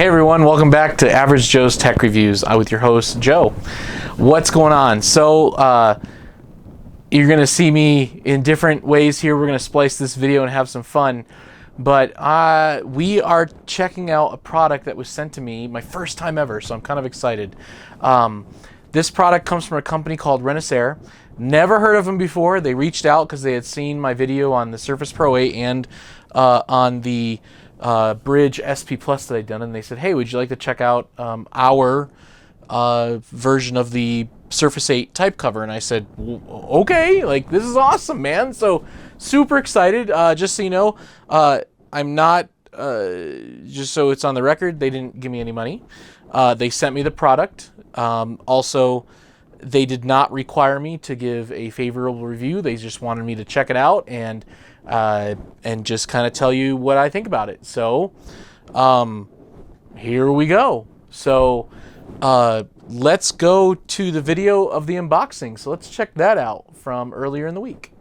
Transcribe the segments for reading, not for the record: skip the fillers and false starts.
Hey everyone, welcome back to Average Joe's Tech Reviews with your host, Joe. What's going on? So, you're going to see me in different ways here. We're going to splice this video and have some fun. But we are checking out a product that was sent to me, my first time ever, so I'm kind of excited. This product comes from a company called Renaisser. Never heard of them before. They reached out because they had seen my video on the Surface Pro 8 and on the Bridge SP Plus that I'd done, and they said, hey, would you like to check out our version of the Surface 8 type cover? And I said, okay, like, this is awesome, man. So super excited. Just so you know, I'm not, just so it's on the record, they didn't give me any money. They sent me the product. Also, they did not require me to give a favorable review. They just wanted me to check it out and just kind of tell you what I think about it. So here we go. So let's go to the video of the unboxing. So let's check that out from earlier in the week.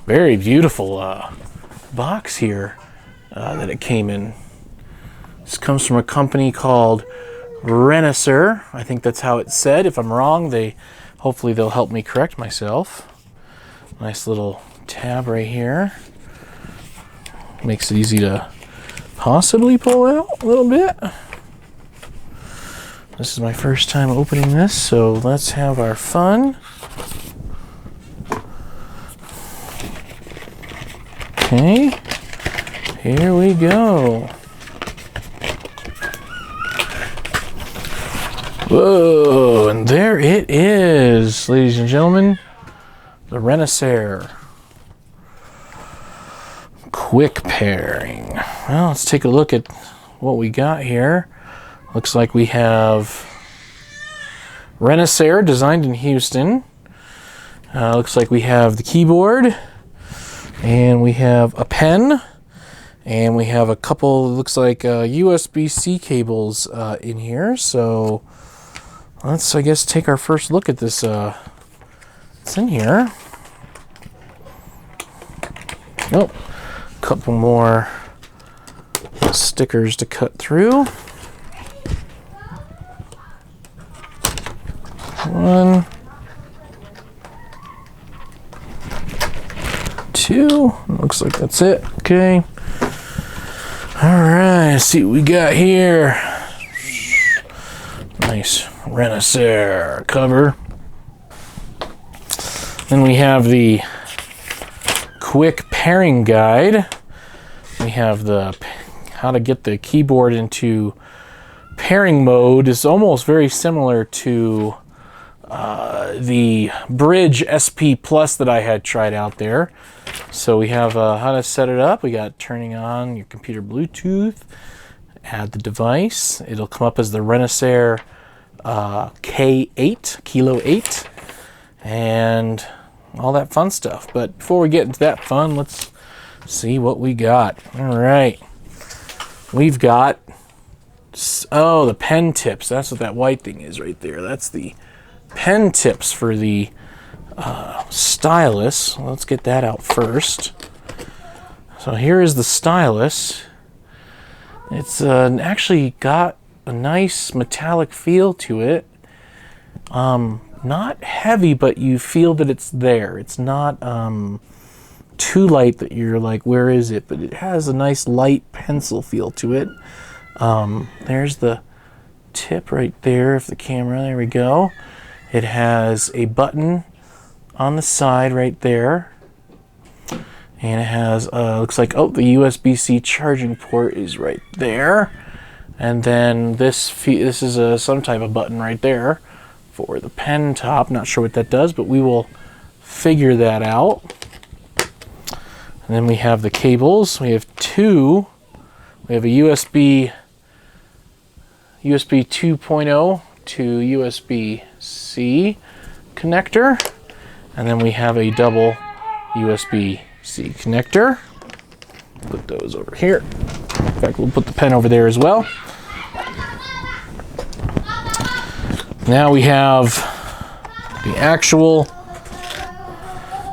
Very beautiful box here that it came in. This comes from a company called Renaisser. I think that's how it's said. If I'm wrong, hopefully they'll help me correct myself. Nice little tab right here. Makes it easy to possibly pull out a little bit. This is my first time opening this, so let's have our fun. Okay, here we go. Whoa, and there it is, ladies and gentlemen. The Renaisser quick pairing. Well, let's take a look at what we got here. Looks like we have Renaisser, designed in Houston. Looks like we have the keyboard. And we have a pen, and we have a couple, looks like USB-C cables in here. So let's, I guess, take our first look at this. It's in here. Oh, a couple more stickers to cut through. One. Two. Looks like that's it. Okay. All right. Let's see what we got here. Nice Renaisser cover. Then we have the quick pairing guide. We have the how to get the keyboard into pairing mode. Is almost very similar to the Bridge SP Plus that I had tried out there. So we have how to set it up. We got turning on your computer Bluetooth, add the device. It'll come up as the Renaisser K8, Kilo 8, and all that fun stuff. But before we get into that fun, let's see what we got. All right. We've got, oh, the pen tips. That's what that white thing is right there. That's the pen tips for the Stylus. Let's get that out first. So here is the Stylus. It's actually got a nice metallic feel to it. Not heavy, but you feel that it's there. It's not too light that you're like, where is it? But it has a nice light pencil feel to it. There's the tip right there of the camera. There we go. It has a button on the side right there, and it has looks like, oh, the USB-C charging port is right there, And then this is some type of button right there for the pen top. Not sure what that does, but we will figure that out. And then we have the cables. We have two. We have a USB 2.0 to USB-C connector. And then we have a double USB-C connector. Put those over here. In fact, we'll put the pen over there as well. Now we have the actual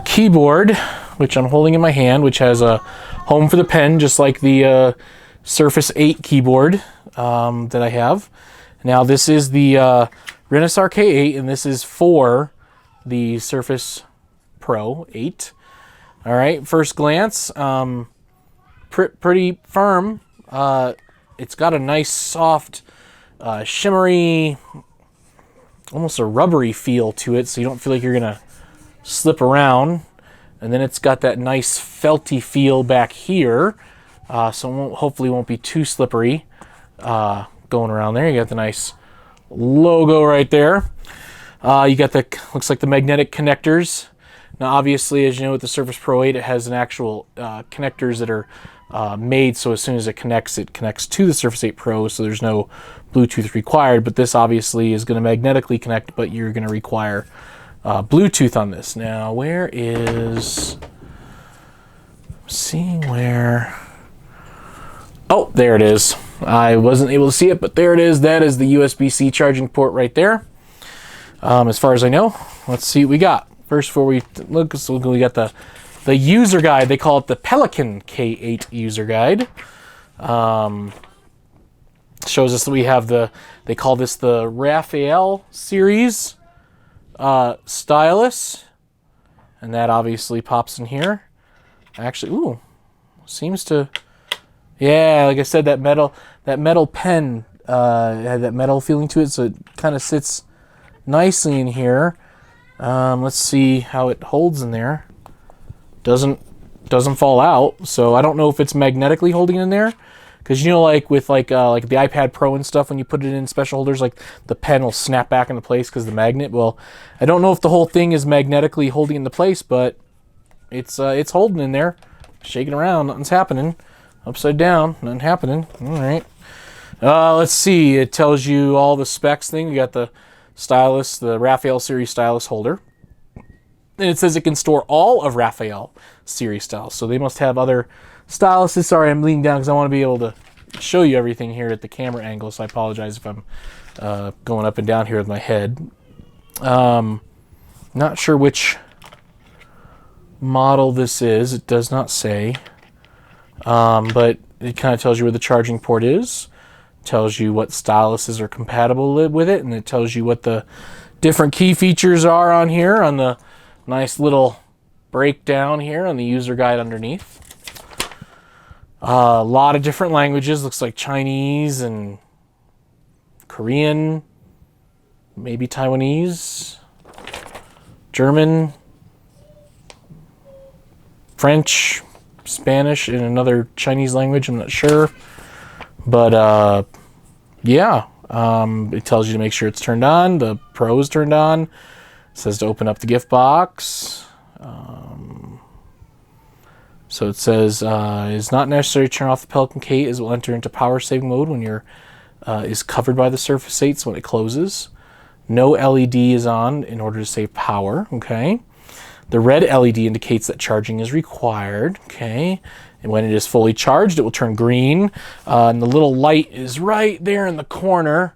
keyboard, which I'm holding in my hand, which has a home for the pen, just like the Surface 8 keyboard that I have. Now this is the Renaisser K8, and this is for the Surface Pro 8. All right, first glance, pretty firm. It's got a nice, soft, shimmery, almost a rubbery feel to it, so you don't feel like you're gonna slip around. And then it's got that nice felty feel back here, so hopefully won't be too slippery going around there. You got the nice logo right there. You got the, looks like the magnetic connectors. Now obviously, as you know, with the Surface Pro 8, it has an actual connectors that are made so as soon as it connects to the Surface 8 Pro, so there's no Bluetooth required. But this obviously is going to magnetically connect, but you're going to require Bluetooth on this. Now, where is... seeing where... oh, there it is. I wasn't able to see it, but there it is. That is the USB-C charging port right there. As far as I know, let's see what we got. First, before we look, so we got the user guide. They call it the Pelican K8 user guide. Shows us that we have they call this the Raphael series stylus, and that obviously pops in here. Actually, ooh, seems to, yeah, like I said, that metal pen had that metal feeling to it, so it kind of sits nicely in here. Let's see how it holds in there. Doesn't fall out, so I don't know if it's magnetically holding it in there, because you know, like with like the iPad Pro and stuff, when you put it in special holders, like the pen will snap back into place because of the magnet. Well, I don't know if the whole thing is magnetically holding it into place, but it's holding in there, shaking around, nothing's happening. Upside down, nothing happening. All right. Let's see. It tells you all the specs thing. You got the stylus, the Raphael series stylus holder. And it says it can store all of Raphael series styles. So they must have other styluses. Sorry, I'm leaning down because I want to be able to show you everything here at the camera angle. So I apologize if I'm going up and down here with my head. Not sure which model this is. It does not say. But it kind of tells you where the charging port is. Tells you what styluses are compatible with it. And it tells you what the different key features are on here on the nice little breakdown here on the user guide underneath. A lot of different languages. Looks like Chinese and Korean, maybe Taiwanese, German, French, Spanish, and another Chinese language. I'm not sure. But yeah, it tells you to make sure it's turned on. The Pro is turned on. It says to open up the gift box. So it says, it's not necessary to turn off the Pelican K8 as it will enter into power saving mode when you're is covered by the Surface 8 when it closes. No LED is on in order to save power. Okay. The red LED indicates that charging is required. Okay. And when it is fully charged, it will turn green. And the little light is right there in the corner.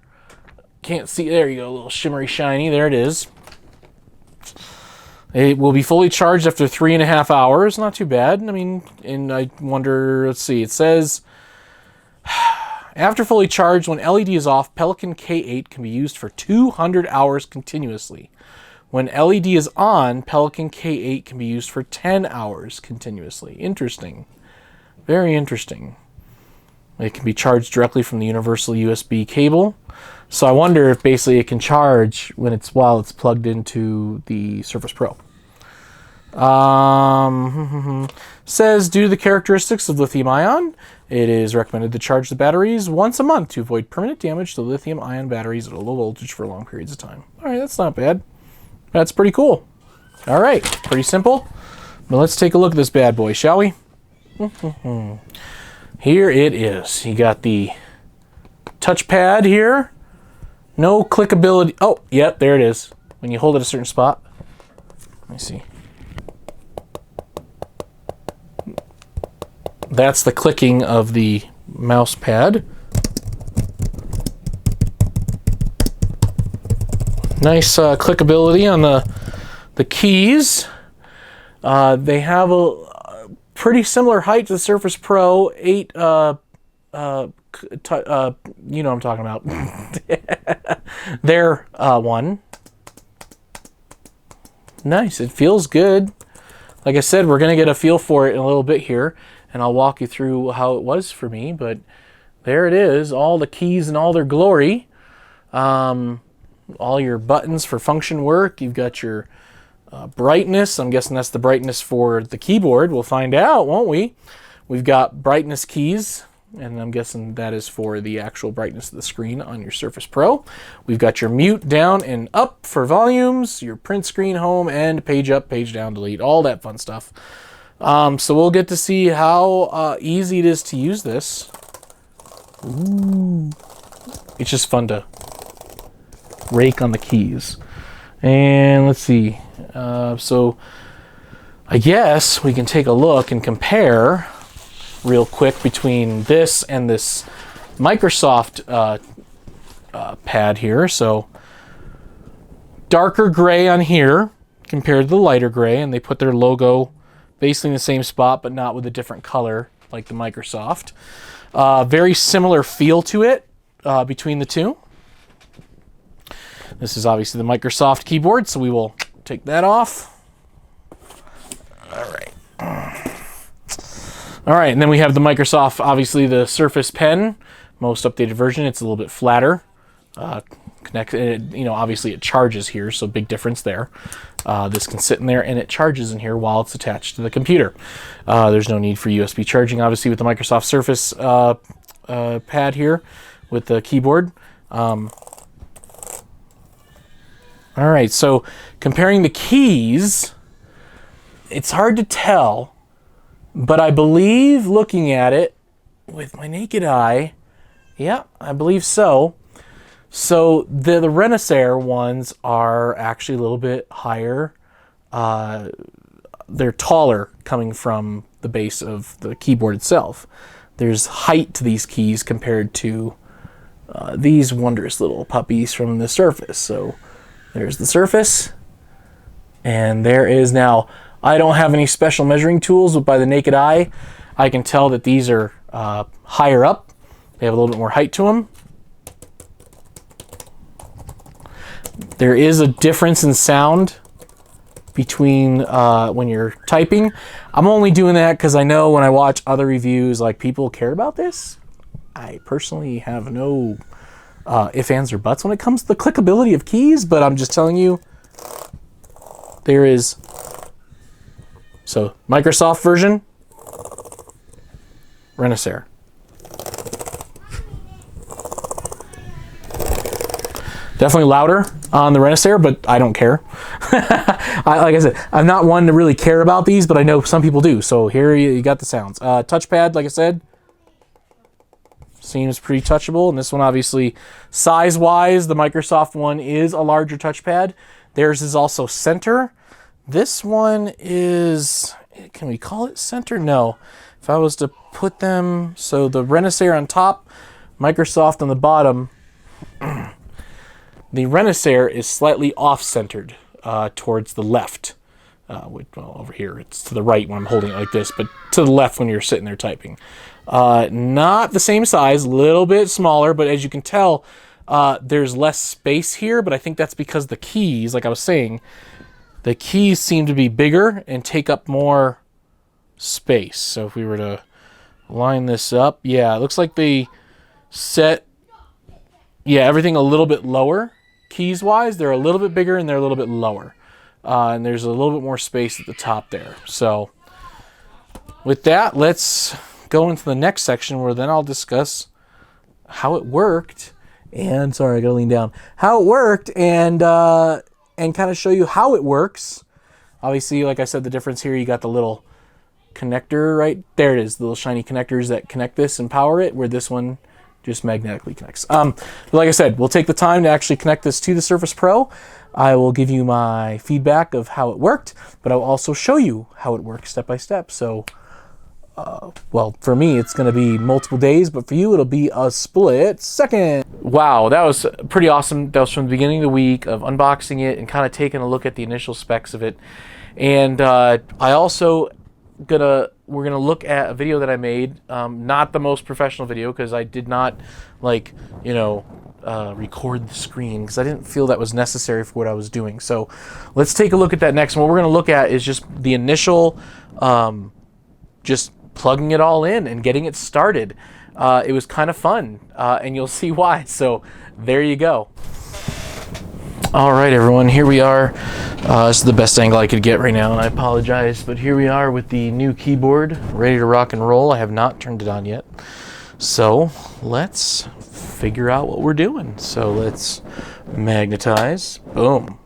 Can't see. There you go. A little shimmery shiny. There it is. It will be fully charged after 3.5 hours. Not too bad. I mean, and I wonder, let's see. It says, after fully charged, when LED is off, Pelican K8 can be used for 200 hours continuously. When LED is on, Pelican K8 can be used for 10 hours continuously. Interesting. Very interesting. It can be charged directly from the universal USB cable. So I wonder if basically it can charge when while it's plugged into the Surface Pro. Says, due to the characteristics of lithium ion, it is recommended to charge the batteries once a month to avoid permanent damage to lithium ion batteries at a low voltage for long periods of time. All right, that's not bad. That's pretty cool. All right, pretty simple. But let's take a look at this bad boy, shall we? Here it is. You got the touchpad here. No clickability. Oh, yep, there it is. When you hold it at a certain spot. Let me see. That's the clicking of the mouse pad. Nice clickability on the keys. They have a pretty similar height to the Surface Pro 8. You know what I'm talking about. Their one. Nice. It feels good. Like I said, we're going to get a feel for it in a little bit here, and I'll walk you through how it was for me. But there it is, all the keys in all their glory. All your buttons for function work. You've got your brightness. I'm guessing that's the brightness for the keyboard. We'll find out, won't we? We've got brightness keys, and I'm guessing that is for the actual brightness of the screen on your Surface Pro. We've got your mute down and up for volumes, your print screen home, and page up, page down, delete, all that fun stuff. So we'll get to see how easy it is to use this. Ooh. It's just fun to rake on the keys. And let's see. So I guess we can take a look and compare real quick between this and this Microsoft pad here. So darker gray on here compared to the lighter gray, and they put their logo basically in the same spot but not with a different color like the Microsoft. Very similar feel to it between the two. This is obviously the Microsoft keyboard, so we will take that off. All right. All right, and then we have the Microsoft, obviously the Surface Pen, most updated version. It's a little bit flatter. Connected, you know, obviously it charges here, so big difference there. This can sit in there and it charges in here while it's attached to the computer. There's no need for USB charging, obviously, with the Microsoft Surface pad here with the keyboard. All right, so comparing the keys, it's hard to tell, but I believe looking at it with my naked eye, yeah, I believe so. So the Renaisser ones are actually a little bit higher. They're taller coming from the base of the keyboard itself. There's height to these keys compared to these wondrous little puppies from the Surface. So there's the Surface, and there is now, I don't have any special measuring tools, but by the naked eye, I can tell that these are higher up. They have a little bit more height to them. There is a difference in sound between when you're typing. I'm only doing that because I know when I watch other reviews, like, people care about this. I personally have no ifs, ands, or buts when it comes to the clickability of keys, but I'm just telling you, there is. So, Microsoft version, Renaisser. Definitely louder on the Renaisser, but I don't care. Like I said, I'm not one to really care about these, but I know some people do. So here you got the sounds. Touchpad, like I said, seems pretty touchable. And this one, obviously, size-wise, the Microsoft one is a larger touchpad. Theirs is also center. This one is, can we call it center? No. If I was to put them, so the Renaisser on top, Microsoft on the bottom, the Renaisser is slightly off-centered towards the left. Well, over here, it's to the right when I'm holding it like this, but to the left when you're sitting there typing. Not the same size, a little bit smaller, but as you can tell, there's less space here, but I think that's because the keys, like I was saying, the keys seem to be bigger and take up more space. So if we were to line this up, yeah, it looks like they set, yeah, everything a little bit lower. Keys-wise, they're a little bit bigger and they're a little bit lower. and there's a little bit more space at the top there. So with that, let's go into the next section where then I'll discuss how it worked. And sorry, I gotta lean down. How it worked and kind of show you how it works. Obviously, like I said, the difference here, you got the little connector right there. It is, the little shiny connectors that connect this and power it, where this one just magnetically connects. But like I said, we'll take the time to actually connect this to the Surface Pro. I will give you my feedback of how it worked, but I'll also show you how it works step by step. So, well, for me, it's going to be multiple days, but for you, it'll be a split second. Wow, that was pretty awesome. That was from the beginning of the week of unboxing it and kind of taking a look at the initial specs of it. And I also we're gonna look at a video that I made, not the most professional video because I did not record the screen because I didn't feel that was necessary for what I was doing. So let's take a look at that next. And what we're gonna look at is just the initial, just plugging it all in and getting it started. It was kind of fun, and you'll see why. So there you go. All right, everyone, here we are. This is the best angle I could get right now, and I apologize, but here we are with the new keyboard, ready to rock and roll. I have not turned it on yet. So let's figure out what we're doing. So let's magnetize. Boom.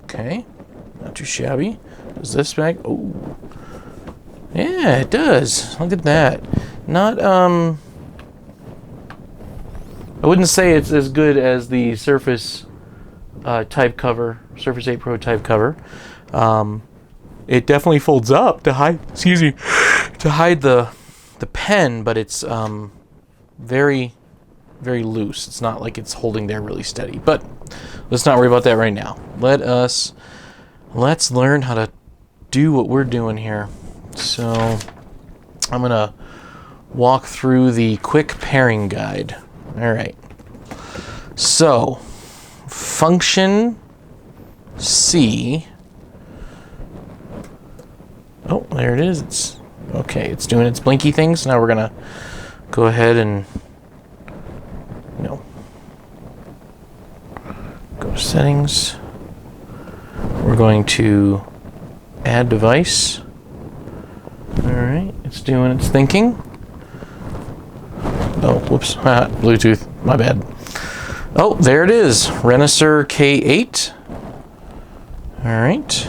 Okay, not too shabby. Does this mag? Oh, yeah, it does. Look at that. Not, I wouldn't say it's as good as the Surface type cover, Surface 8 Pro type cover. It definitely folds up to hide, to hide the pen, but it's very, very loose. It's not like it's holding there really steady. But let's not worry about that right now. Let's learn how to do what we're doing here. So I'm gonna walk through the quick pairing guide. All right. So function C. Oh, there it is. It's okay. It's doing its blinky things. Now we're gonna go ahead and go to settings. We're going to add device. All right, it's doing its thinking. Oh, whoops, Bluetooth, my bad. Oh, there it is, Renaisser K8. All right.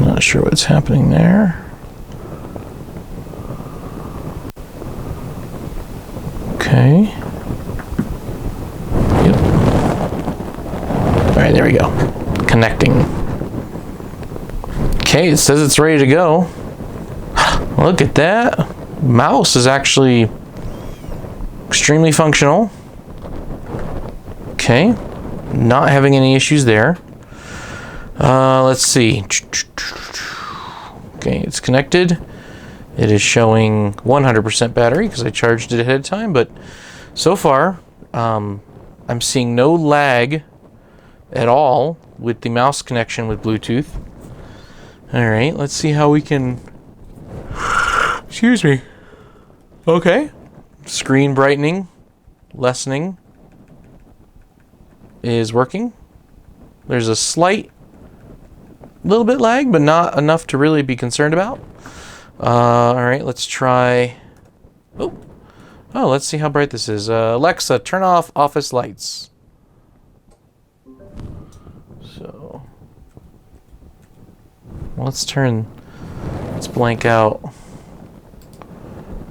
Not sure what's happening there. Okay. Yep. All right, there we go. Connecting. Okay, it says it's ready to go. Look at that. Mouse is actually extremely functional. Okay, not having any issues there. Let's see. Okay, it's connected. It is showing 100% battery because I charged it ahead of time, but so far I'm seeing no lag at all with the mouse connection with Bluetooth. All right, let's see how we can. Excuse me. Okay, screen brightening, lessening is working. There's a slight little bit lag, but not enough to really be concerned about. All right, let's try. Oh, let's see how bright this is. Alexa, turn off office lights. So let's blank out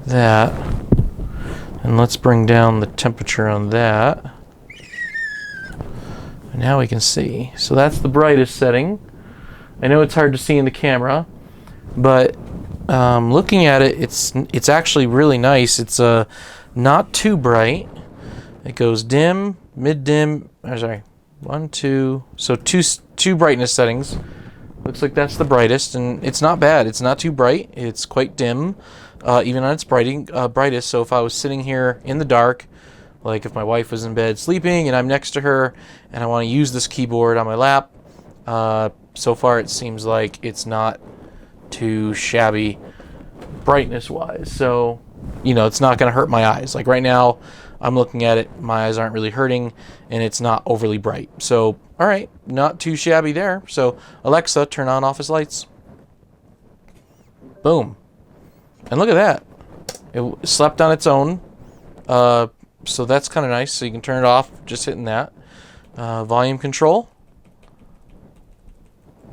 that, and let's bring down the temperature on that. And now we can see. So that's the brightest setting. I know it's hard to see in the camera, but looking at it, it's actually really nice. It's not too bright. It goes dim, mid-dim. Sorry, 1, 2. So two brightness settings. Looks like that's the brightest, and it's not bad. It's not too bright. It's quite dim, even on its brightest. So if I was sitting here in the dark, like if my wife was in bed sleeping and I'm next to her and I want to use this keyboard on my lap, so far it seems like it's not too shabby brightness wise. So you know, it's not going to hurt my eyes. Like right now, I'm looking at it, my eyes aren't really hurting, and it's not overly bright. So, all right, not too shabby there. So, Alexa, turn on office lights. Boom. And look at that. It slept on its own. So that's kind of nice. So you can turn it off just hitting that. Volume control.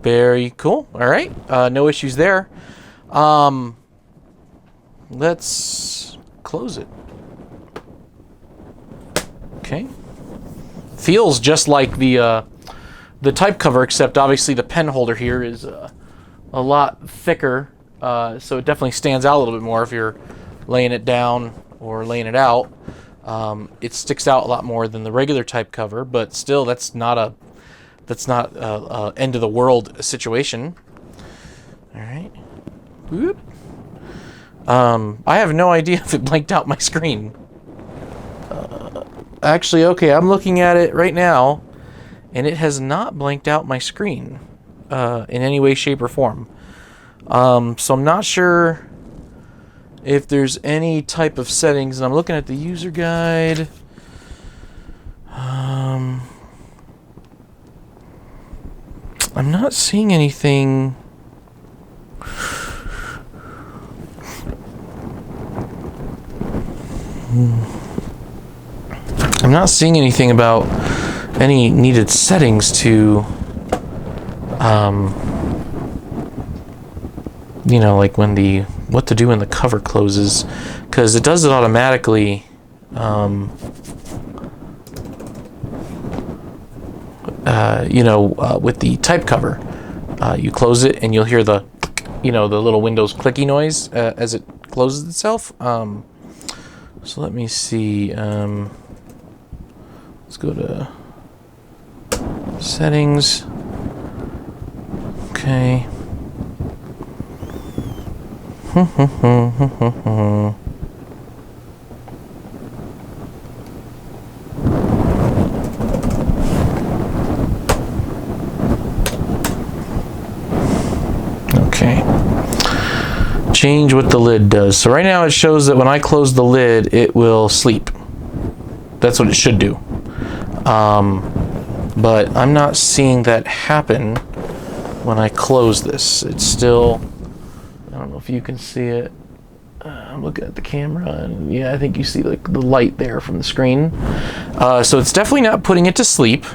Very cool. All right. No issues there. Let's close it. Okay. Feels just like the type cover, except obviously the pen holder here is a lot thicker, so it definitely stands out a little bit more if you're laying it down or laying it out. It sticks out a lot more than the regular type cover, but still, that's not a end of the world situation. All right. Whoop. I have no idea if it blanked out my screen. Actually, okay, I'm looking at it right now, and it has not blanked out my screen in any way, shape, or form. So I'm not sure if there's any type of settings, and I'm looking at the user guide. I'm not seeing anything. I'm not seeing anything about any needed settings to, you know, like what to do when the cover closes, because it does it automatically. You know, with the type cover, you close it and you'll hear the, you know, the little Windows clicky noise as it closes itself. So let me see. Let's go to settings. Okay. Okay. Change what the lid does. So right now it shows that when I close the lid, it will sleep. That's what it should do. But I'm not seeing that happen when I close this. It's still, I don't know if you can see it. I'm looking at the camera, and yeah, I think you see like the light there from the screen. So it's definitely not putting it to sleep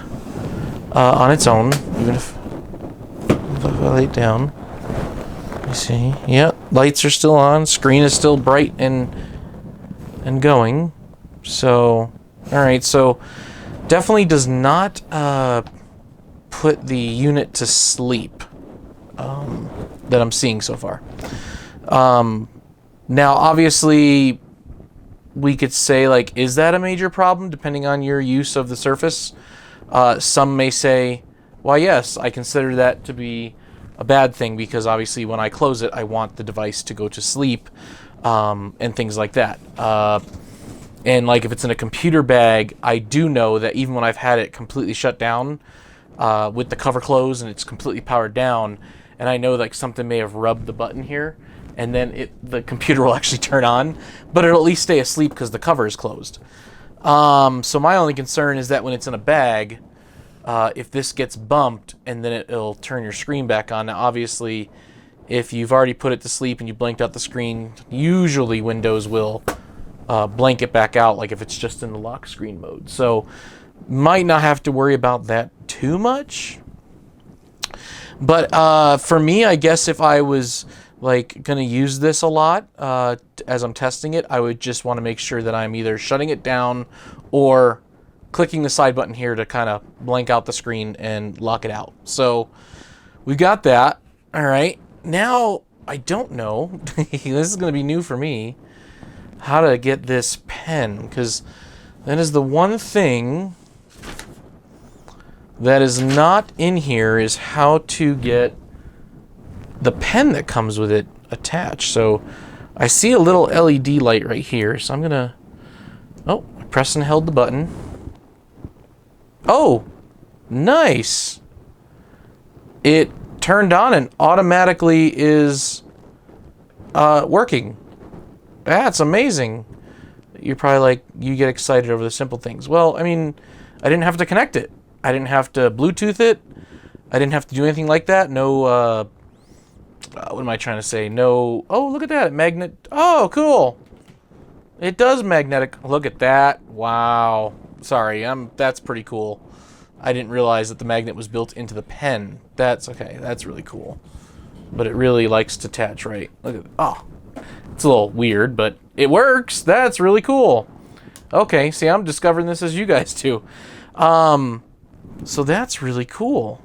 on its own, even if I lay it down. You see, yeah, lights are still on, screen is still bright and going. So, all right, so definitely does not put the unit to sleep that I'm seeing so far. Now, obviously, we could say, like, is that a major problem, depending on your use of the Surface? Some may say, well, yes, I consider that to be a bad thing, because obviously when I close it, I want the device to go to sleep, and things like that. And like if it's in a computer bag, I do know that even when I've had it completely shut down, with the cover closed and it's completely powered down, and I know like something may have rubbed the button here, and then the computer will actually turn on, but it'll at least stay asleep because the cover is closed. So my only concern is that when it's in a bag, if this gets bumped and then it'll turn your screen back on. Now obviously, if you've already put it to sleep and you blanked out the screen, usually Windows will blank it back out, like if it's just in the lock screen mode. So might not have to worry about that too much. But for me, I guess if I was like gonna use this a lot as I'm testing it, I would just want to make sure that I'm either shutting it down or clicking the side button here to kind of blank out the screen and lock it out. So we got that. All right, now I don't know. This is gonna be new for me, how to get this pen, because that is the one thing that is not in here, is how to get the pen that comes with it attached. So I see a little LED light right here, so I'm gonna, oh, I pressed and held the button. Oh, nice. It turned on and automatically is working. That's amazing. You're probably like, you get excited over the simple things. Well, I mean, I didn't have to connect it. I didn't have to Bluetooth it. I didn't have to do anything like that. No, what am I trying to say? No, oh, look at that. Magnet. Oh, cool. It does magnetic. Look at that. Wow. Sorry, that's pretty cool. I didn't realize that the magnet was built into the pen. That's okay. That's really cool. But it really likes to attach right. Look at, oh, it's a little weird, but it works. That's really cool. Okay, see, I'm discovering this as you guys do. So that's really cool.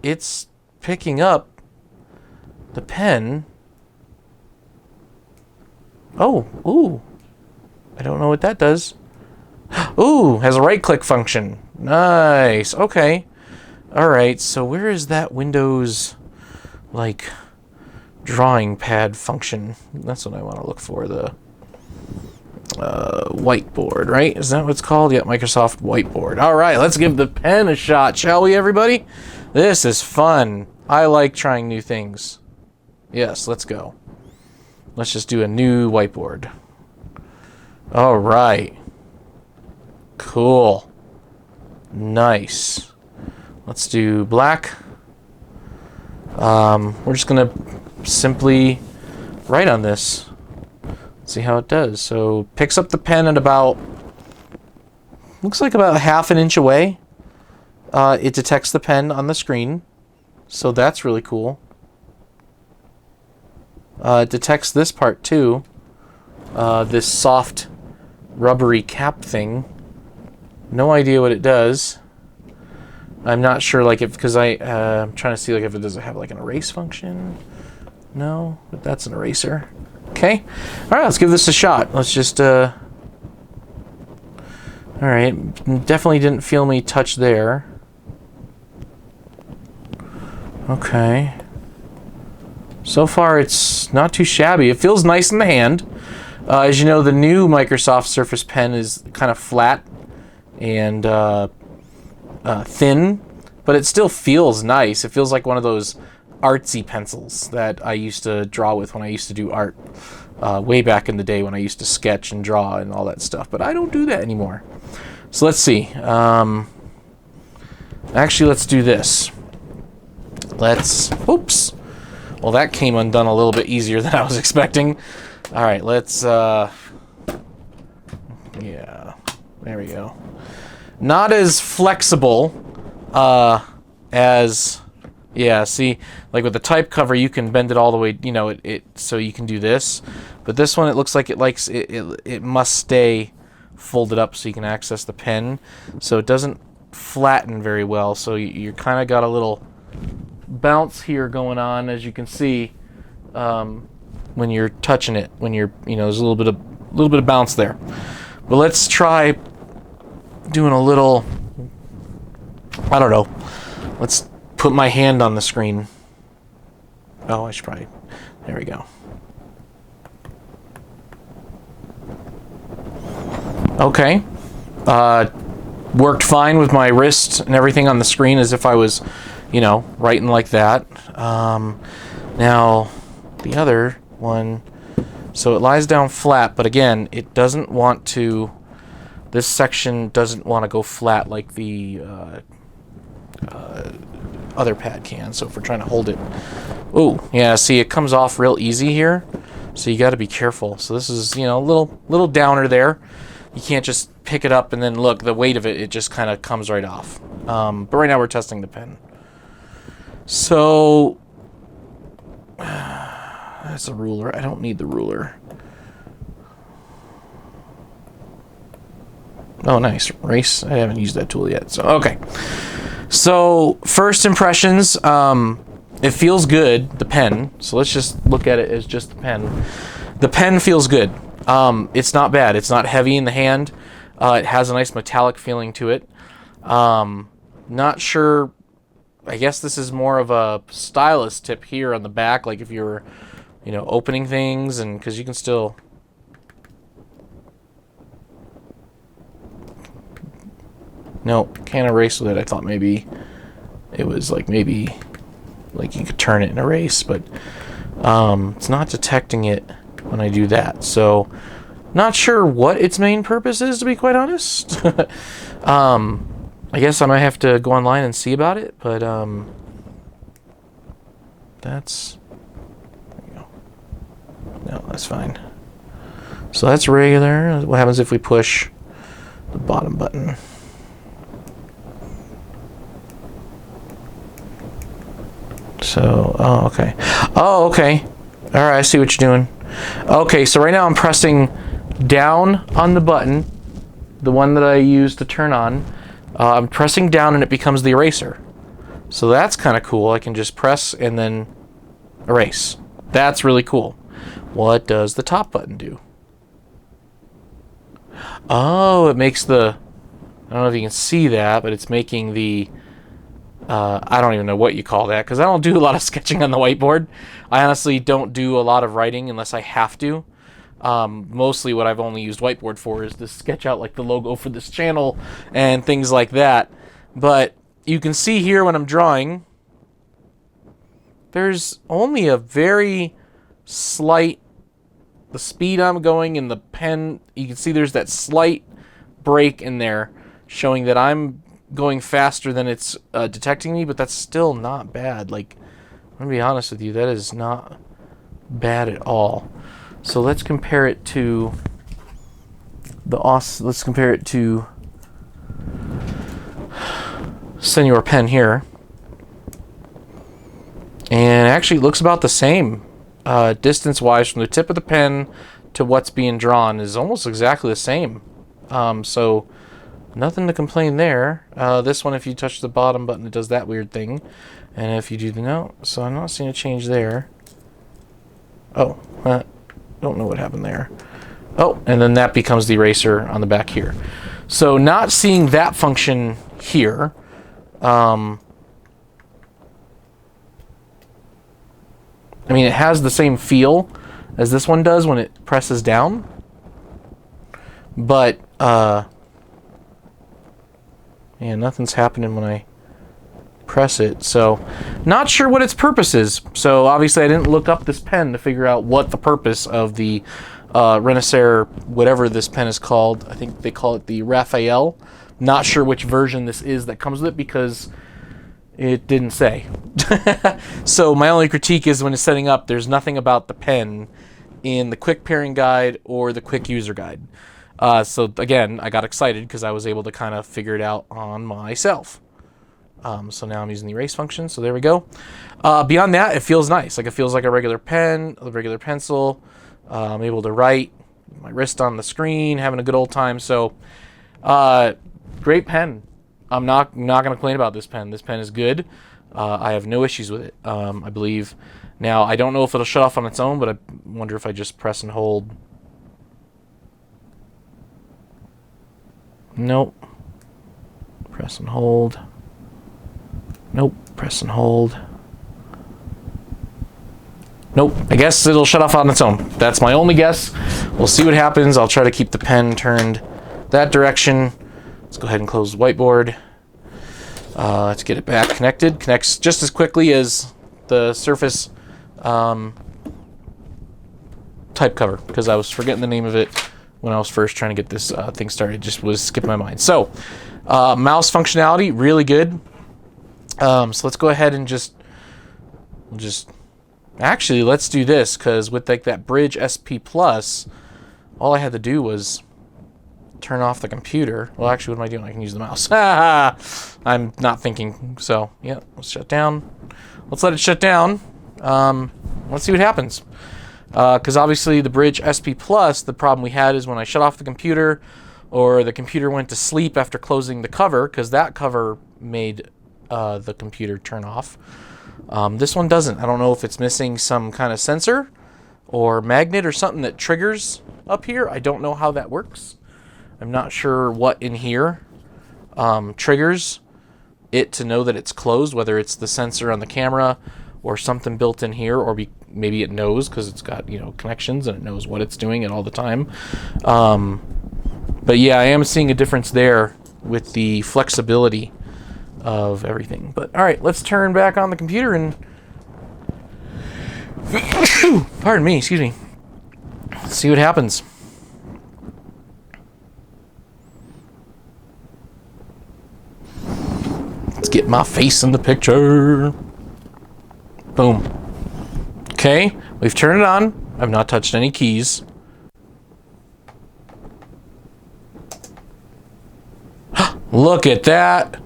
It's picking up the pen. Oh, ooh. I don't know what that does. Ooh, has a right-click function. Nice. Okay. All right, so where is that Windows, like, drawing pad function? That's what I want to look for, the whiteboard, right? Is that what it's called? Yeah, Microsoft Whiteboard. All right, let's give the pen a shot, shall we, everybody? This is fun. I like trying new things. Yes, let's go. Let's just do a new whiteboard. All right. Cool. Nice. Let's do black. We're just going to simply write on this. See how it does. So picks up the pen at about, looks like about half an inch away. It detects the pen on the screen. So that's really cool. It detects this part too. This soft rubbery cap thing. No idea what it does. I'm not sure, like, if, because I'm trying to see, like, if it does have like an erase function. No, but that's an eraser. Okay. All right, let's give this a shot. Let's just all right, definitely didn't feel me touch there. Okay. So far, it's not too shabby. It feels nice in the hand. As you know, the new Microsoft Surface Pen is kind of flat and thin, but it still feels nice. It feels like one of those artsy pencils that I used to draw with when I used to do art way back in the day when I used to sketch and draw and all that stuff, but I don't do that anymore. So let's see. Actually, let's do this. Oops. Well, that came undone a little bit easier than I was expecting. All right, let's, yeah, there we go. Not as flexible as, yeah, see, like with the type cover, you can bend it all the way, you know, so you can do this. But this one, it looks like it must stay folded up so you can access the pen. So it doesn't flatten very well, so you kind of got a little bounce here going on, as you can see, when you're touching it, when you're, you know, there's a little bit of bounce there. But let's try doing a little, I don't know, let's put my hand on the screen. Oh, I should probably, there we go. Okay. Worked fine with my wrist and everything on the screen, as if I was, you know, writing like that. Now, the other one, so it lies down flat, but again, it doesn't want to, this section doesn't want to go flat like the other pad can. So if we're trying to hold it, oh, yeah, see, it comes off real easy here, so you got to be careful. So this is, you know, a little downer there. You can't just pick it up and then look, the weight of it just kind of comes right off. But right now we're testing the pen. So that's a ruler. I don't need the ruler. Oh, nice. Erase. I haven't used that tool yet. So, okay. So, first impressions, it feels good, the pen. So let's just look at it as just the pen. The pen feels good. It's not bad. It's not heavy in the hand. It has a nice metallic feeling to it. Not sure. I guess this is more of a stylus tip here on the back, like if you're, you know, opening things, and because you can still. No, can't erase with it. I thought maybe it was like maybe like you could turn it and erase, but it's not detecting it when I do that. So not sure what its main purpose is, to be quite honest. I guess I might have to go online and see about it, but that's, there you go. No, that's fine. So that's regular. What happens if we push the bottom button? So, oh, okay. Oh, okay. All right, I see what you're doing. Okay, so right now I'm pressing down on the button, the one that I use to turn on. I'm pressing down and it becomes the eraser. So that's kind of cool. I can just press and then erase. That's really cool. What does the top button do? Oh, it makes the, I don't know if you can see that, but it's making the, I don't even know what you call that, because I don't do a lot of sketching on the whiteboard. I honestly don't do a lot of writing unless I have to. Mostly what I've only used whiteboard for is to sketch out like the logo for this channel and things like that. But you can see here when I'm drawing, there's only a very slight, the speed I'm going in the pen, you can see there's that slight break in there showing that I'm going faster than it's detecting me, but that's still not bad. Like, I'm gonna be honest with you, that is not bad at all. So let's compare it to let's compare it to Senior pen here, and actually it looks about the same. Distance wise from the tip of the pen to what's being drawn is almost exactly the same. So nothing to complain there. This one, if you touch the bottom button, it does that weird thing. And if you do the note, so I'm not seeing a change there. Oh, don't know what happened there. Oh, and then that becomes the eraser on the back here. So not seeing that function here. I mean, it has the same feel as this one does when it presses down. But, yeah, nothing's happening when I press it. So, not sure what its purpose is. So, obviously, I didn't look up this pen to figure out what the purpose of the Renaisser, whatever this pen is called. I think they call it the Raphael. Not sure which version this is that comes with it because it didn't say. So my only critique is when it's setting up, there's nothing about the pen in the quick pairing guide or the quick user guide. So again, I got excited because I was able to kind of figure it out on myself. So now I'm using the erase function, so there we go. Beyond that, it feels nice. Like, it feels like a regular pen, a regular pencil. I'm able to write, my wrist on the screen, having a good old time. So great pen. I'm not going to complain about this pen. This pen is good. I have no issues with it, I believe. Now, I don't know if it'll shut off on its own, but I wonder if I just press and hold. Nope. Press and hold. Nope. Press and hold. Nope. I guess it'll shut off on its own. That's my only guess. We'll see what happens. I'll try to keep the pen turned that direction. Let's go ahead and close the whiteboard. Let's get it back connected. Connects just as quickly as the Surface type cover, because I was forgetting the name of it when I was first trying to get this thing started. Just was skipping my mind. So, mouse functionality, really good. So let's go ahead and actually, let's do this, because with like that Bridge SP Plus, all I had to do was turn off the computer. Well, actually, what am I doing? I can use the mouse. I'm not thinking. So, yeah, let's shut down. Let's let it shut down. Let's see what happens. Because obviously the Bridge SP Plus, the problem we had is when I shut off the computer, or the computer went to sleep after closing the cover, because that cover made the computer turn off. This one doesn't. I don't know if it's missing some kind of sensor or magnet or something that triggers up here. I don't know how that works. I'm not sure what in here triggers it to know that it's closed, whether it's the sensor on the camera or something built in here, or maybe it knows because it's got, you know, connections and it knows what it's doing at all the time. But yeah, I am seeing a difference there with the flexibility of everything. But all right, let's turn back on the computer and pardon me, excuse me. Let's see what happens. Let's get my face in the picture. Boom. Okay, we've turned it on. I've not touched any keys. Look at that.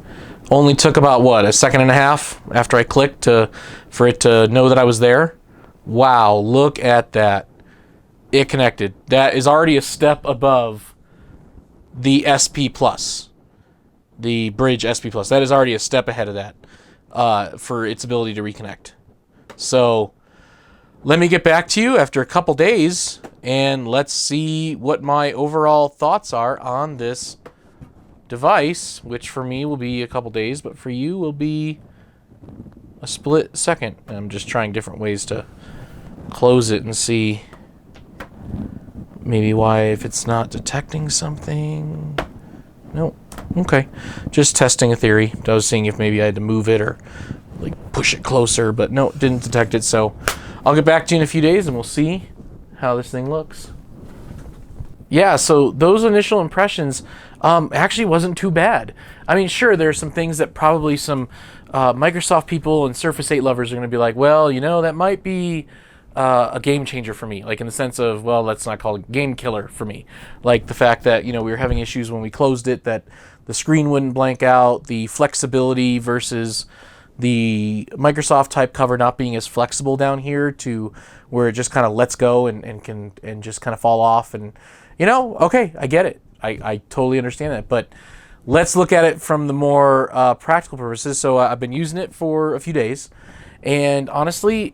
Only took about, what, a second and a half after I clicked for it to know that I was there. Wow, look at that. It connected. That is already a step above the SP Plus. The Bridge SP Plus. That is already a step ahead of that for its ability to reconnect. So let me get back to you after a couple days, and let's see what my overall thoughts are on this device, which for me will be a couple days, but for you will be a split second. I'm just trying different ways to close it and see maybe why, if it's not detecting something. Nope. Okay. Just testing a theory. I was seeing if maybe I had to move it or like push it closer, but no, didn't detect it. So I'll get back to you in a few days and we'll see how this thing looks. Yeah, so those initial impressions actually wasn't too bad. I mean, sure, there's some things that probably some Microsoft people and Surface 8 lovers are going to be like, well, you know, that might be a game changer for me. Like in the sense of, well, let's not call it game killer for me. Like the fact that, you know, we were having issues when we closed it, that the screen wouldn't blank out, the flexibility versus the Microsoft type cover not being as flexible down here to where it just kind of lets go and can just kind of fall off. And, you know, okay, I get it. I totally understand that. But let's look at it from the more practical purposes. So I've been using it for a few days, and honestly,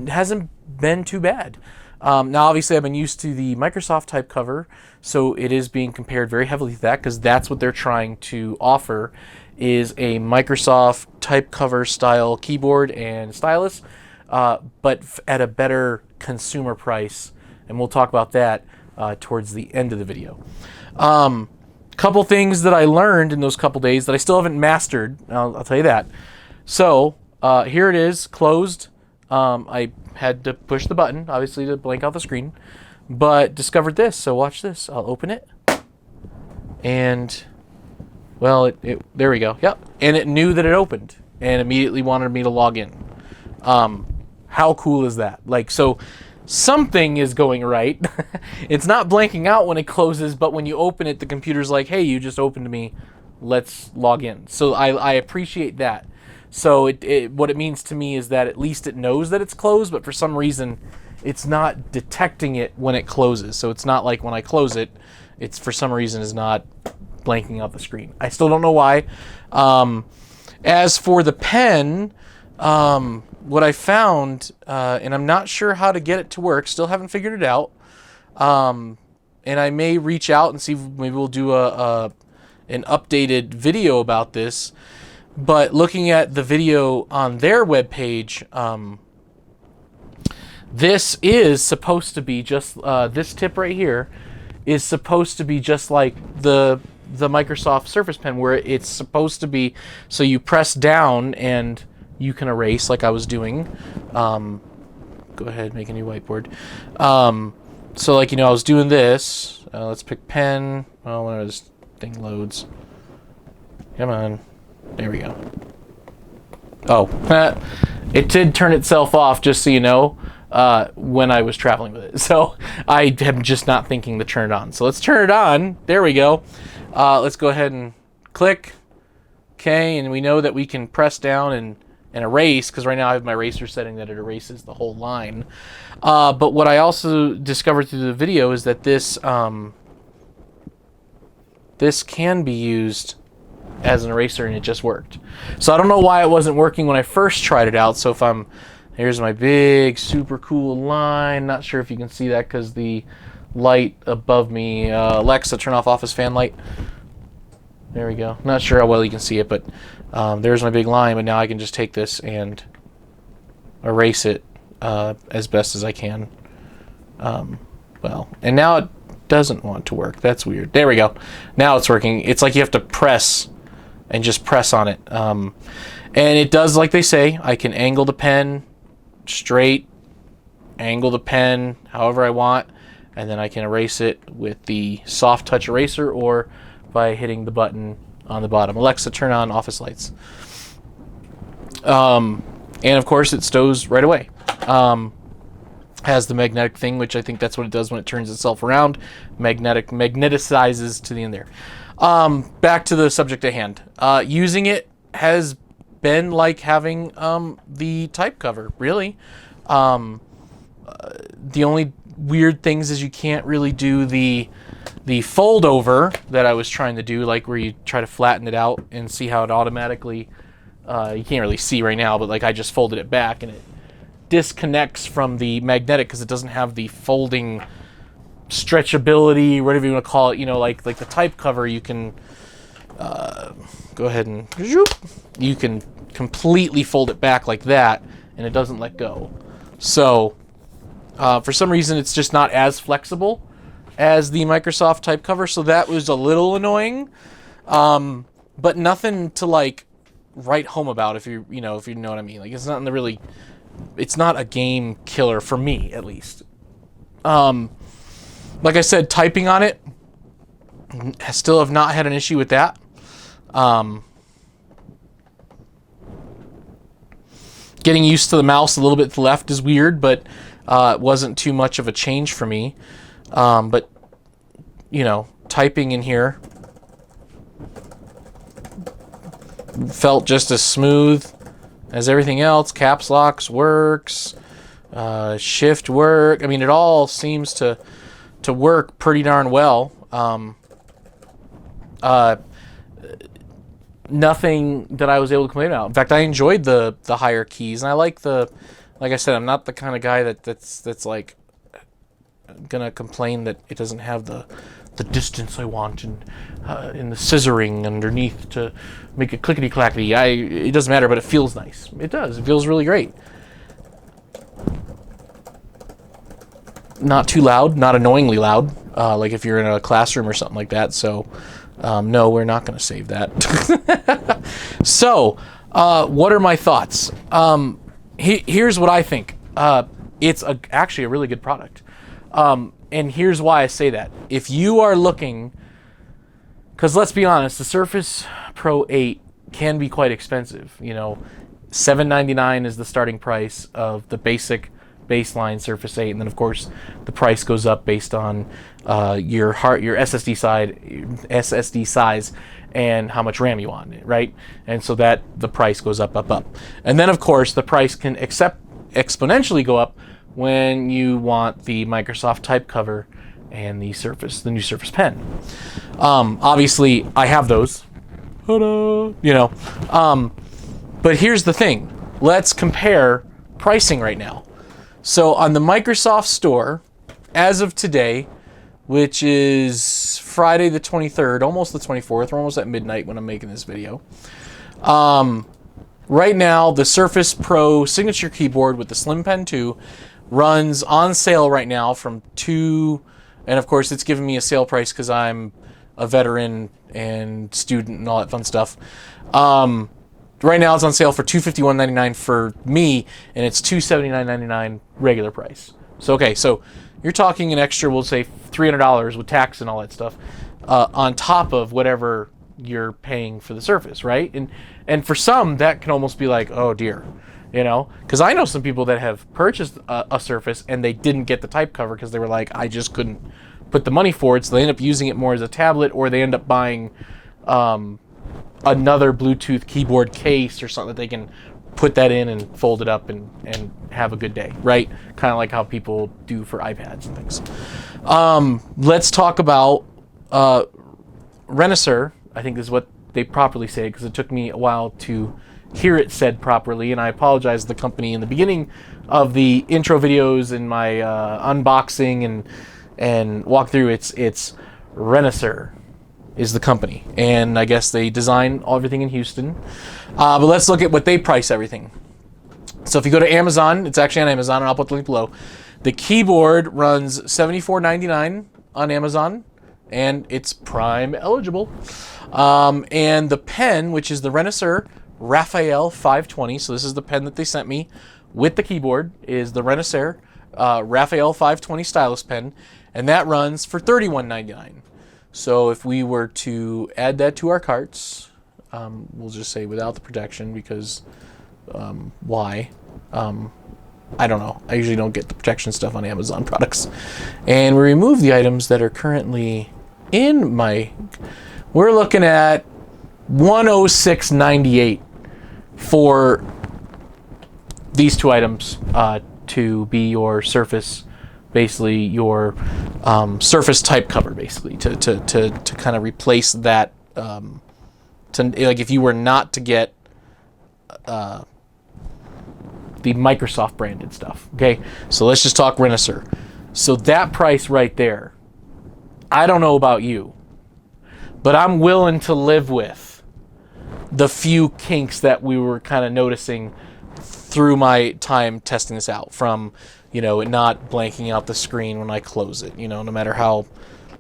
hasn't been too bad. Now, obviously, I've been used to the Microsoft type cover, so it is being compared very heavily to that because that's what they're trying to offer, is a Microsoft type cover style keyboard and stylus, but at a better consumer price, and we'll talk about that towards the end of the video. Couple things that I learned in those couple days that I still haven't mastered. I'll tell you that. So here it is, closed. I had to push the button, obviously, to blank out the screen, but discovered this. So watch this. I'll open it, and well, there we go. Yep, and it knew that it opened and immediately wanted me to log in. How cool is that? Like, so something is going right. It's not blanking out when it closes, but when you open it, the computer's like, hey, you just opened me, let's log in. So I appreciate that. So what it means to me is that at least it knows that it's closed, but for some reason it's not detecting it when it closes. So it's not like when I close it, it's for some reason is not blanking out the screen. I still don't know why. As for the pen, what I found, and I'm not sure how to get it to work, still haven't figured it out, and I may reach out and see if maybe we'll do an updated video about this, but looking at the video on their webpage, this is supposed to be just, this tip right here is supposed to be just like the Microsoft Surface Pen, where it's supposed to be, so you press down and you can erase like I was doing. Go ahead, make a new whiteboard. So like, you know, I was doing this. Let's pick pen. Oh, whenever this thing loads. Come on. There we go. Oh, it did turn itself off, just so you know, when I was traveling with it. So I am just not thinking to turn it on. So let's turn it on. There we go. Let's go ahead and click. Okay, and we know that we can press down and erase, because right now I have my eraser setting that it erases the whole line. But what I also discovered through the video is that this can be used as an eraser, and it just worked. So I don't know why it wasn't working when I first tried it out. So if here's my big super cool line. Not sure if you can see that because the light above me. Alexa, turn off office fan light. There we go. Not sure how well you can see it, but there's my big line. But now I can just take this and erase it as best as I can. Well, and now it doesn't want to work. That's weird. There we go. Now it's working. It's like you have to press and just press on it. And it does like they say. I can angle the pen straight, angle the pen however I want, and then I can erase it with the soft touch eraser or by hitting the button on the bottom. Alexa, turn on office lights. And of course it stows right away. Has the magnetic thing, which I think that's what it does when it turns itself around. Magnetizes to the end there. Back to the subject at hand. Using it has been like having the type cover, really. The only weird things is you can't really do the fold over that I was trying to do, like where you try to flatten it out and see how it automatically, you can't really see right now, but like I just folded it back and it disconnects from the magnetic because it doesn't have the folding stretchability, whatever you want to call it, you know, like the type cover. You can go ahead and you can completely fold it back like that and it doesn't let go. So for some reason it's just not as flexible as the Microsoft type cover, so that was a little annoying, but nothing to like write home about, if you know what I mean. Like, it's not really, it's not a game killer for me, at least. Like I said, typing on it, I still have not had an issue with that. Getting used to the mouse a little bit to the left is weird, but it wasn't too much of a change for me. But, you know, typing in here felt just as smooth as everything else. Caps locks works, shift work. I mean, it all seems to work pretty darn well. Nothing that I was able to complain about. In fact, I enjoyed the higher keys, and I like like I said, I'm not the kind of guy that's like gonna complain that it doesn't have the distance I want and in the scissoring underneath to make it clickety clackety. It doesn't matter, but it feels nice. It does. It feels really great. Not too loud, not annoyingly loud, like if you're in a classroom or something like that. So no, we're not going to save that. So what are my thoughts? Here's what I think. It's actually a really good product. And here's why I say that. If you are looking, because let's be honest, the Surface Pro 8 can be quite expensive. You know, $799 is the starting price of the basic baseline Surface 8, and then of course the price goes up based on your SSD size and how much RAM you want, right? And so that the price goes up. And then of course the price can exponentially go up when you want the Microsoft type cover and the new Surface Pen. Obviously I have those. Ta-da! You know, but here's the thing. Let's compare pricing right now. So on the Microsoft Store, as of today, which is Friday the 23rd, almost the 24th, we're almost at midnight when I'm making this video. Right now, the Surface Pro Signature Keyboard with the Slim Pen 2 runs on sale right now from and of course it's giving me a sale price because I'm a veteran and student and all that fun stuff. Right now it's on sale for $251.99 for me, and it's $279.99 regular price. So okay, so you're talking an extra, we'll say $300 with tax and all that stuff, on top of whatever you're paying for the Surface, right? And for some that can almost be like, oh dear, you know, because I know some people that have purchased a Surface and they didn't get the type cover because they were like, I just couldn't put the money for it, so they end up using it more as a tablet, or they end up buying another Bluetooth keyboard case or something that they can put that in and fold it up and have a good day, right? Kind of like how people do for iPads and things. Let's talk about Renaisser. I think this is what they properly say, because it took me a while to hear it said properly, and I apologize to the company in the beginning of the intro videos and my unboxing and walkthrough. It's Renaisser is the company, and I guess they design everything in Houston. But let's look at what they price everything. So if you go to Amazon, it's actually on Amazon, and I'll put the link below. The keyboard runs $74.99 on Amazon, and it's Prime eligible. And the pen, which is the Renaisser Raphael 520, so this is the pen that they sent me with the keyboard, is the Renaisser Raphael 520 stylus pen, and that runs for $31.99. So if we were to add that to our carts, we'll just say without the protection, because why? I don't know. I usually don't get the protection stuff on Amazon products. And we remove the items that are currently in my... We're looking at $106.98 for these two items to be your surface, basically your surface type cover, basically to kind of replace that. Like if you were not to get the Microsoft branded stuff. Okay, so let's just talk Renaisser. So that price right there, I don't know about you, but I'm willing to live with the few kinks that we were kind of noticing through my time testing this out, from, you know, it not blanking out the screen when I close it, you know, no matter how,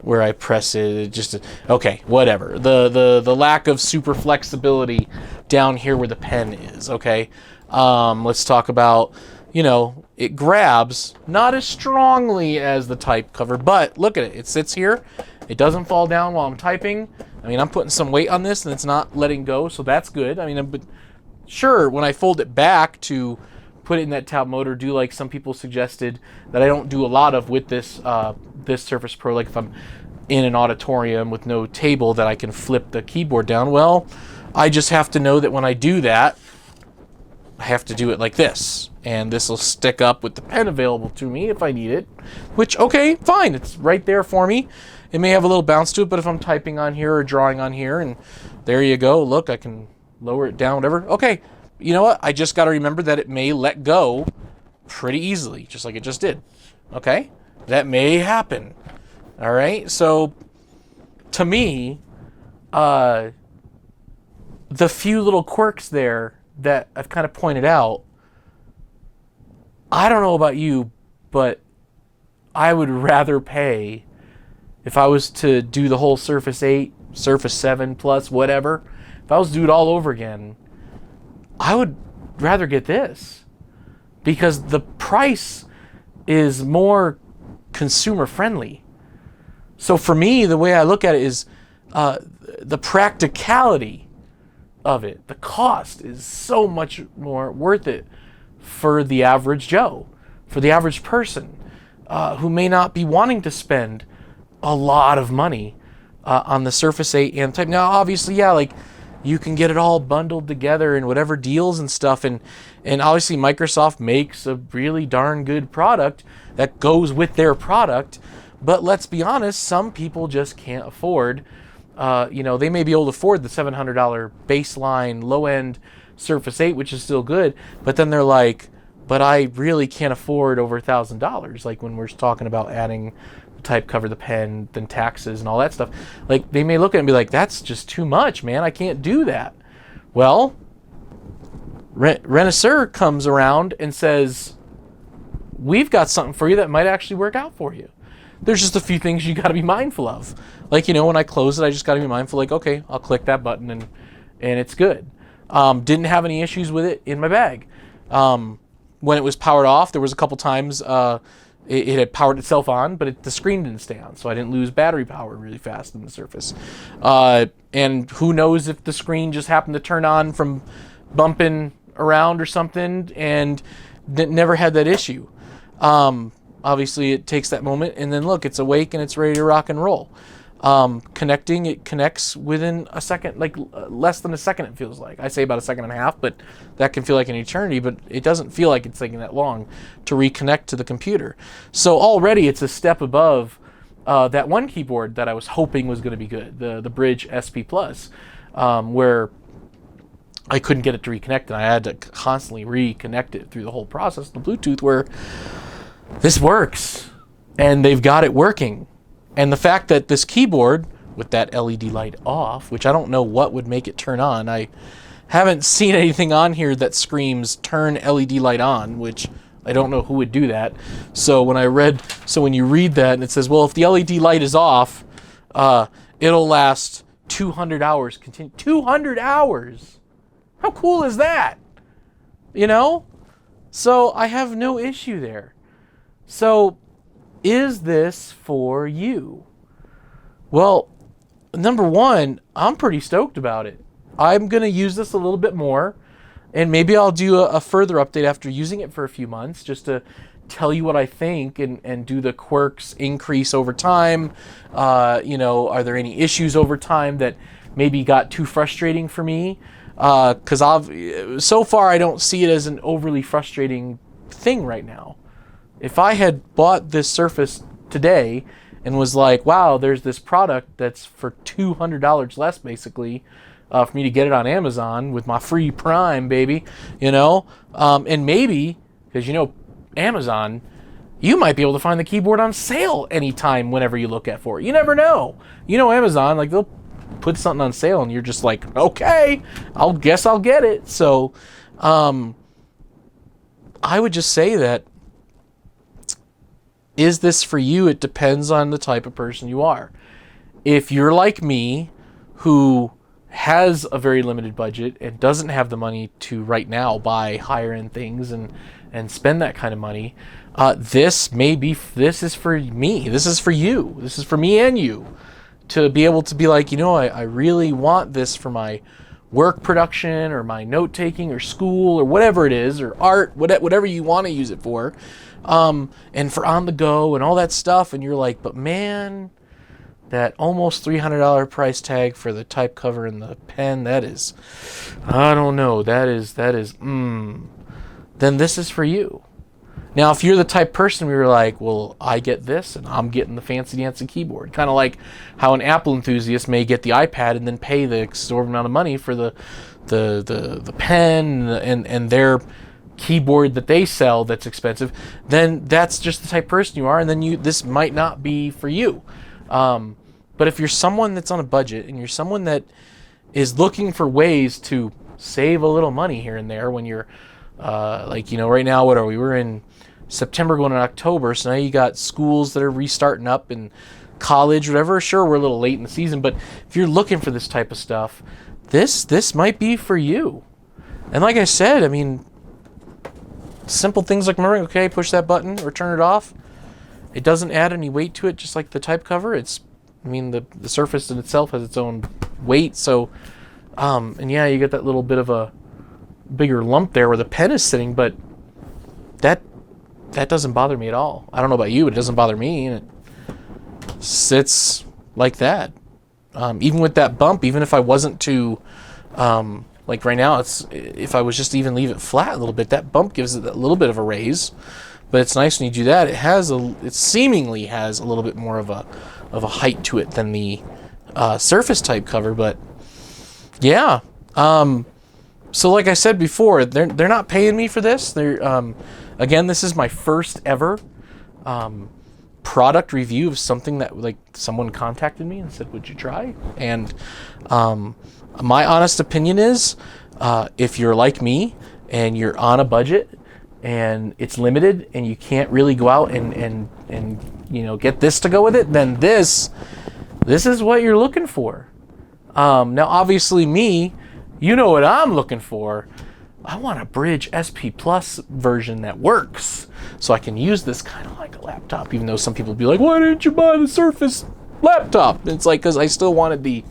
where I press it, it just, okay, whatever. The lack of super flexibility down here where the pen is, okay? Let's talk about, you know, it grabs not as strongly as the type cover, but look at it. It sits here. It doesn't fall down while I'm typing. I mean, I'm putting some weight on this and it's not letting go, so that's good. I mean, but sure, when I fold it back to put it in that tab mode, or do like some people suggested that I don't do a lot of with this this Surface Pro, like if I'm in an auditorium with no table that I can flip the keyboard down, well, I just have to know that when I do that, I have to do it like this, and this will stick up with the pen available to me if I need it, which, okay, fine, it's right there for me. It may have a little bounce to it, but if I'm typing on here or drawing on here, and there you go, look, I can lower it down, whatever. Okay, you know what? I just got to remember that it may let go pretty easily, just like it just did. Okay? That may happen. All right? So, to me, the few little quirks there that I've kind of pointed out, I don't know about you, but I would rather pay, if I was to do the whole Surface 8, Surface 7 Plus, whatever, if I was to do it all over again, I would rather get this, because the price is more consumer friendly. So for me, the way I look at it is the practicality of it. The cost is so much more worth it for the average Joe, for the average person who may not be wanting to spend a lot of money on the Surface 8 and type. Now, obviously, yeah, like you can get it all bundled together in whatever deals and stuff, and obviously Microsoft makes a really darn good product that goes with their product. But let's be honest, some people just can't afford. You know, they may be able to afford the $700 baseline low-end Surface 8, which is still good, but then they're like, but I really can't afford over $1,000. Like when we're talking about adding the type cover, the pen, then taxes and all that stuff. Like they may look at it and be like, that's just too much, man. I can't do that. Well, Renaisser comes around and says, we've got something for you that might actually work out for you. There's just a few things you got to be mindful of. Like, you know, when I close it, I just got to be mindful, like, okay, I'll click that button and it's good. Didn't have any issues with it in my bag. When it was powered off, there was a couple times it had powered itself on, but the screen didn't stay on, so I didn't lose battery power really fast in the Surface. And who knows if the screen just happened to turn on from bumping around or something, and never had that issue. Obviously, it takes that moment, and then look, it's awake and it's ready to rock and roll. Connecting, it connects within a second, like less than a second it feels like. I say about a second and a half, but that can feel like an eternity, but it doesn't feel like it's taking that long to reconnect to the computer. So already it's a step above that one keyboard that I was hoping was going to be good, the Bridge SP Plus, where I couldn't get it to reconnect, and I had to constantly reconnect it through the whole process, the Bluetooth, where this works, and they've got it working. And the fact that this keyboard, with that LED light off, which I don't know what would make it turn on. I haven't seen anything on here that screams turn LED light on, which I don't know who would do that. So when you read that and it says, well, if the LED light is off, it'll last 200 hours. 200 hours! How cool is that? You know? So I have no issue there. So, is this for you? Well, number one, I'm pretty stoked about it. I'm going to use this a little bit more, and maybe I'll do a further update after using it for a few months just to tell you what I think and do the quirks increase over time. Are there any issues over time that maybe got too frustrating for me? Because so far I don't see it as an overly frustrating thing right now. If I had bought this Surface today and was like, wow, there's this product that's for $200 less basically for me to get it on Amazon with my free Prime, baby, and maybe, because Amazon, you might be able to find the keyboard on sale anytime whenever you look at for it. You never know. Amazon, like, they'll put something on sale and you're just like, okay, I'll get it. So I would just say that, is this for you? It depends on the type of person you are. If you're like me, who has a very limited budget and doesn't have the money to right now buy higher end things and spend that kind of money, this is for me. This is for you. This is for me and you to be able to be like, I really want this for my work production or my note taking or school or whatever it is, or art, whatever you want to use it for, and for on the go and all that stuff. And you're like, but man, that almost $300 price tag for the type cover and the pen, I don't know, then this is for you. Now, if you're the type person where you're like, well, I get this and I'm getting the fancy dancy keyboard, kind of like how an Apple enthusiast may get the iPad and then pay the exorbitant amount of money for the pen and their keyboard that they sell that's expensive, then that's just the type of person you are, and then this might not be for you. But if you're someone that's on a budget and you're someone that is looking for ways to save a little money here and there when you're right now, what are we? We're in September going into October, so now you got schools that are restarting up and college, whatever. Sure, we're a little late in the season, but if you're looking for this type of stuff, this might be for you. And like I said, I mean, simple things like remembering, okay, push that button or turn it off. It doesn't add any weight to it, just like the type cover. The Surface in itself has its own weight, so and yeah, you get that little bit of a bigger lump there where the pen is sitting, but that doesn't bother me at all. I don't know about you, but it doesn't bother me, and it sits like that. Even with that bump, even if I wasn't to like right now, if I was just to even leave it flat a little bit, that bump gives it a little bit of a raise. But it's nice when you do that. It seemingly has a little bit more of a height to it than the Surface type cover. But yeah, so like I said before, they're not paying me for this. Again, this is my first ever product review of something that, like, someone contacted me and said, would you try? And my honest opinion is, if you're like me and you're on a budget and it's limited and you can't really go out and get this to go with it, then this is what you're looking for. Now, obviously me, what I'm looking for. I want a Bridge SP Plus version that works, so I can use this kind of like a laptop, even though some people be like, why didn't you buy the Surface laptop? And it's like, because I still wanted the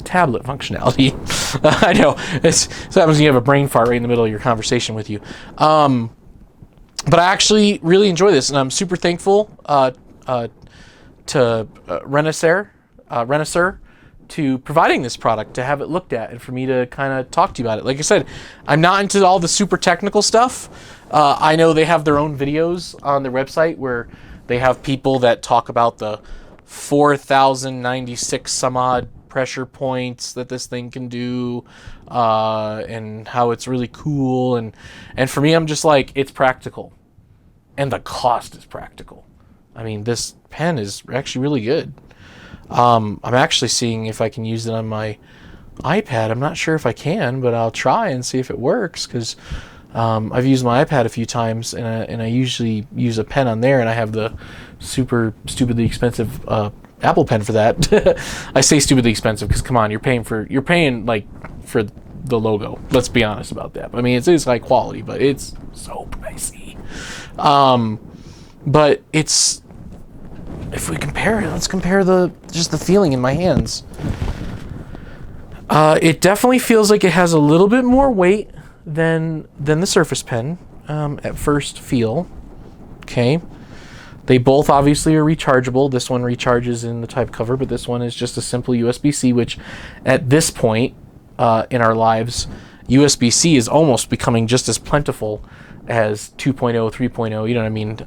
tablet functionality. I know, it's happens when you have a brain fart right in the middle of your conversation with you. But I actually really enjoy this, and I'm super thankful to Renaisser to providing this product, to have it looked at, and for me to kind of talk to you about it. Like I said, I'm not into all the super technical stuff. I know they have their own videos on their website where they have people that talk about the 4,096 some odd pressure points that this thing can do, and how it's really cool. And for me, I'm just like, it's practical. And the cost is practical. I mean, this pen is actually really good. I'm actually seeing if I can use it on my iPad. I'm not sure if I can, but I'll try and see if it works, because I've used my iPad a few times, and I usually use a pen on there, and I have the super stupidly expensive Apple Pen for that. I say stupidly expensive because, come on, you're paying like for the logo. Let's be honest about that. I mean, it is high quality, but it's so pricey. But it's, if we compare it, let's compare just the feeling in my hands. It definitely feels like it has a little bit more weight than the Surface Pen at first feel. Okay. They both obviously are rechargeable. This one recharges in the type cover, but this one is just a simple USB-C, which at this point in our lives, USB-C is almost becoming just as plentiful as 2.0, 3.0, you know what I mean?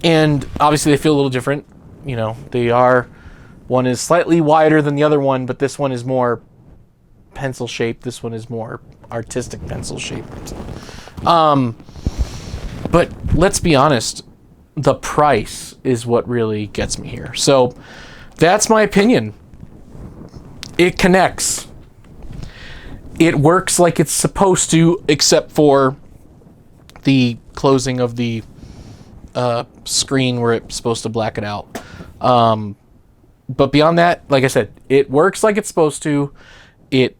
And obviously they feel a little different. You know, one is slightly wider than the other one, but this one is more pencil shaped. This one is more artistic pencil shaped. But let's be honest, the price is what really gets me here. So that's my opinion. It connects. It works like it's supposed to, except for the closing of the screen where it's supposed to black it out. But beyond that, like I said, it works like it's supposed to. It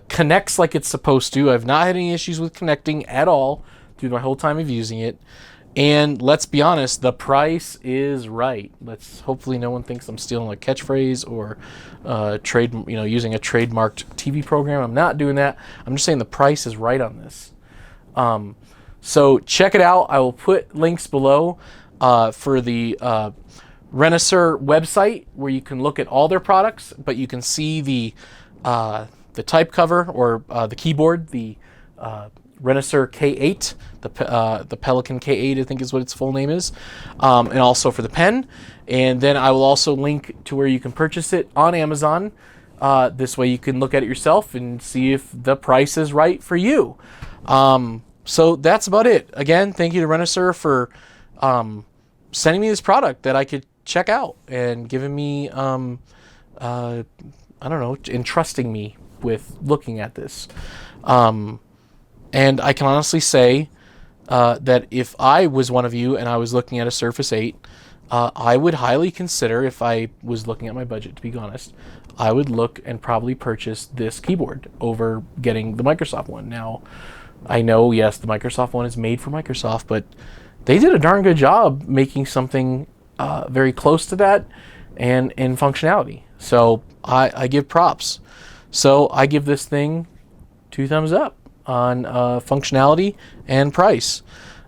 connects like it's supposed to. I've not had any issues with connecting at all through my whole time of using it. And let's be honest, the price is right. Hopefully no one thinks I'm stealing a catchphrase or using a trademarked TV program. I'm not doing that. I'm just saying the price is right on this. So check it out. I will put links below for the Renaisser website where you can look at all their products, but you can see the type cover or the keyboard, the Renaisser K8, the Pelican K8, I think is what its full name is, and also for the pen. And then I will also link to where you can purchase it on Amazon. This way you can look at it yourself and see if the price is right for you. So that's about it. Again, thank you to Renaisser for sending me this product that I could check out and giving me, entrusting me with looking at this. And I can honestly say that if I was one of you and I was looking at a Surface 8, I would highly consider, if I was looking at my budget, to be honest, I would look and probably purchase this keyboard over getting the Microsoft one. Now, I know, yes, the Microsoft one is made for Microsoft, but they did a darn good job making something very close to that and in functionality. So I give props. So I give this thing 2 thumbs up on functionality and price.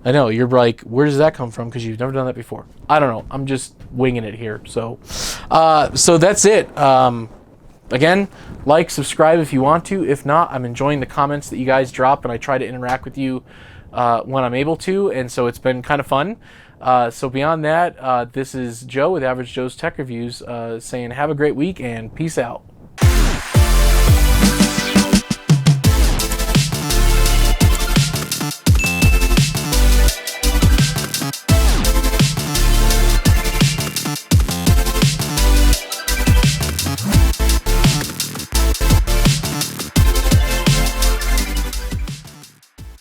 I know, you're like, where does that come from? Because you've never done that before. I don't know. I'm just winging it here. So that's it. Again, like, subscribe if you want to. If not, I'm enjoying the comments that you guys drop, and I try to interact with you when I'm able to, and so it's been kind of fun. So beyond that, this is Joe with Average Joe's Tech Reviews saying have a great week and peace out.